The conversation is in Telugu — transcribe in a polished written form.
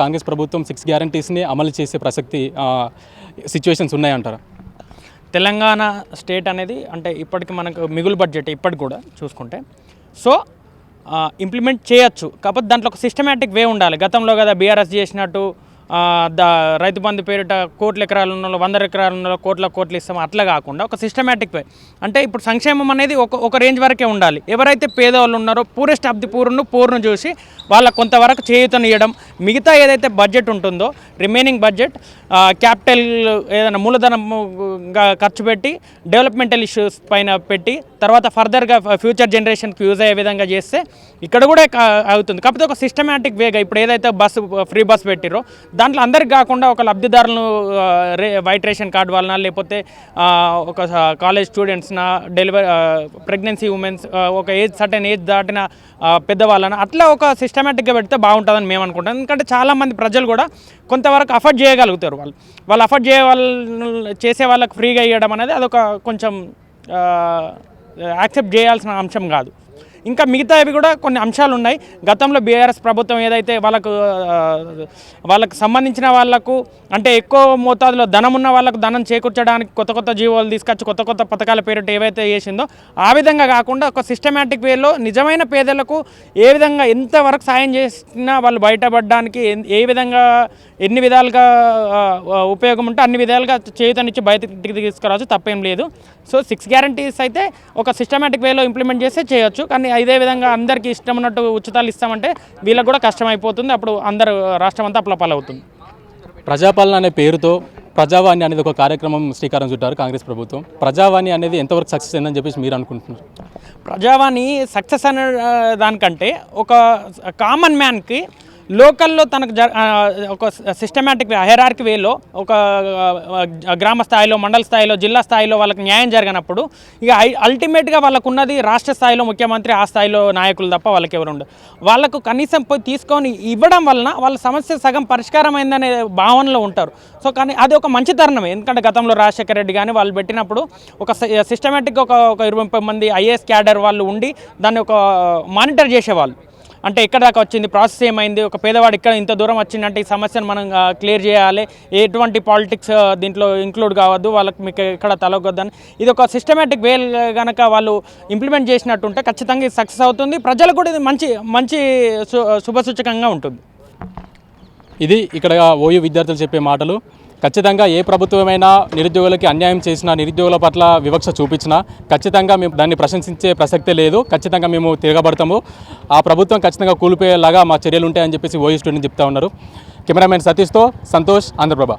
కాంగ్రెస్ ప్రభుత్వం 6 గ్యారంటీస్ని అమలు చేసే ప్రసక్తి సిచ్యువేషన్స్ ఉన్నాయంటారా? తెలంగాణ స్టేట్ అనేది అంటే ఇప్పటికి మనకు మిగులు బడ్జెట్ ఇప్పటికి కూడా చూసుకుంటే సో ఇంప్లిమెంట్ చేయొచ్చు. కాకపోతే దాంట్లో ఒక సిస్టమేటిక్ వే ఉండాలి. గతంలో కదా బీఆర్ఎస్ చేసినట్టు రైతు బంధు పేరిట కోట్ల ఎకరాలు ఉన్న 100 ఎకరాలు ఉన్న కోట్లు ఇస్తాం అట్లా కాకుండా ఒక సిస్టమేటిక్ వే అంటే ఇప్పుడు సంక్షేమం అనేది ఒక రేంజ్ వరకే ఉండాలి. ఎవరైతే పేదవాళ్ళు ఉన్నారో పూరెస్ట్ ఆఫ్ ది పూర్ను చూసి వాళ్ళకు కొంతవరకు చేయూతనియడం, మిగతా ఏదైతే బడ్జెట్ ఉంటుందో రిమైనింగ్ బడ్జెట్ క్యాపిటల్ ఏదైనా మూలధనంగా ఖర్చు పెట్టి డెవలప్మెంటల్ ఇష్యూస్ పైన పెట్టి తర్వాత ఫర్దర్గా ఫ్యూచర్ జనరేషన్కి యూజ్ అయ్యే విధంగా చేస్తే ఇక్కడ కూడా అవుతుంది. కాకపోతే ఒక సిస్టమేటిక్ వేగా ఇప్పుడు ఏదైతే ఫ్రీ బస్ పెట్టిరో దాంట్లో అందరికి కాకుండా ఒక లబ్ధిదారులను వైట్ రేషన్ కార్డు వలన లేకపోతే ఒక కాలేజ్ స్టూడెంట్స్న ప్రెగ్నెన్సీ ఉమెన్స్ ఒక సర్టెన్ ఏజ్ దాటిన పెద్దవాళ్ళని అట్లా ఒక సిస్టమేటిక్గా పెడితే బాగుంటుందని మేము అనుకుంటాం. ఎందుకంటే చాలామంది ప్రజలు కూడా కొంతవరకు అఫోర్డ్ చేయగలుగుతారు. వాళ్ళు అఫోర్డ్ చేసే వాళ్ళకి ఫ్రీగా ఇవ్వడం అనేది అదొక కొంచెం యాక్సెప్ట్ చేయాల్సిన అంశం కాదు. ఇంకా మిగతావి కూడా కొన్ని అంశాలు ఉన్నాయి. గతంలో బీఆర్ఎస్ ప్రభుత్వం ఏదైతే వాళ్ళకు సంబంధించిన వాళ్లకు అంటే ఎక్కువ మోతాదులో ధనం ఉన్న వాళ్ళకు ధనం చేకూర్చడానికి కొత్త జీవోలు తీసుకొచ్చి కొత్త పథకాల పేరిట ఏవైతే చేసిందో ఆ విధంగా కాకుండా ఒక సిస్టమేటిక్ వేలో నిజమైన పేదలకు ఏ విధంగా ఎంతవరకు సాయం చేసినా వాళ్ళు బయటపడడానికి ఏ విధంగా ఎన్ని విధాలుగా ఉపయోగం ఉంటే అన్ని విధాలుగా చేయూతనిచ్చి బయటకి తీసుకురావచ్చు, తప్పేం లేదు. సో 6 గ్యారంటీస్ అయితే ఒక సిస్టమేటిక్ వేలో ఇంప్లిమెంట్ చేస్తే చేయొచ్చు. కానీ ఇదే విధంగా అందరికీ ఇష్టం ఉన్నట్టు ఉచితాలు ఇస్తామంటే వీళ్ళకి కూడా కష్టమైపోతుంది. అప్పుడు అందరూ రాష్ట్రం అంతా అప్లపాలవుతుంది. ప్రజాపాలన అనే పేరుతో ప్రజావాణి అనేది ఒక కార్యక్రమం శ్రీకారం చుట్టారు కాంగ్రెస్ ప్రభుత్వం. ప్రజావాణి అనేది ఎంతవరకు సక్సెస్ అయిందని చెప్పేసి మీరు అనుకుంటున్నారు? ప్రజావాణి సక్సెస్ అనే దానికంటే ఒక కామన్ మ్యాన్కి లోకల్లో తనకు ఒక సిస్టమేటిక్ హైరార్కీ వేలో ఒక గ్రామ స్థాయిలో, మండల స్థాయిలో, జిల్లా స్థాయిలో వాళ్ళకి న్యాయం జరగనప్పుడు ఇక అల్టిమేట్గా వాళ్ళకు ఉన్నది రాష్ట్ర స్థాయిలో ముఖ్యమంత్రి, ఆ స్థాయిలో నాయకులు తప్ప వాళ్ళకి ఎవరు ఉండదు. వాళ్ళకు కనీసం పోయి తీసుకొని ఇవ్వడం వలన వాళ్ళ సమస్య సగం పరిష్కారమైందనే భావనలో ఉంటారు. సో కానీ అది ఒక మంచి తరుణమే. ఎందుకంటే గతంలో రాజశేఖర రెడ్డి కానీ వాళ్ళు పెట్టినప్పుడు ఒక సిస్టమేటిక్గా ఒక 20-30 మంది ఐఏఎస్ క్యాడర్ వాళ్ళు ఉండి దాన్ని ఒక మానిటర్ చేసేవాళ్ళు. అంటే ఎక్కడ దాకా వచ్చింది, ప్రాసెస్ ఏమైంది, ఒక పేదవాడు ఇక్కడ ఇంత దూరం వచ్చిందంటే ఈ సమస్యను మనం క్లియర్ చేయాలి, ఎటువంటి పాలిటిక్స్ దీంట్లో ఇంక్లూడ్ కావద్దు, వాళ్ళకి మీకు ఎక్కడ తలగొద్దని ఇది ఒక సిస్టమేటిక్ వే కనుక వాళ్ళు ఇంప్లిమెంట్ చేసినట్టుంటే ఖచ్చితంగా ఇది సక్సెస్ అవుతుంది. ప్రజలకు కూడా ఇది మంచి శుభసూచకంగా ఉంటుంది. ఇది ఇక్కడ ఓయూ విద్యార్థులు చెప్పే మాటలు. ఖచ్చితంగా ఏ ప్రభుత్వమైనా నిరుద్యోగులకి అన్యాయం చేసినా, నిరుద్యోగుల పట్ల వివక్ష చూపించినా ఖచ్చితంగా మేము దాన్ని ప్రశంసించే ప్రసక్తే లేదు. ఖచ్చితంగా మేము తిరగబడతాము. ఆ ప్రభుత్వం ఖచ్చితంగా కూలిపోయేలాగా మా చర్యలు ఉంటాయని చెప్పేసి ఓయూ స్టూడెంట్ చెప్తా ఉన్నారు. కెమెరామెన్ సతీష్తో సంతోష్, ఆంధ్రప్రభ.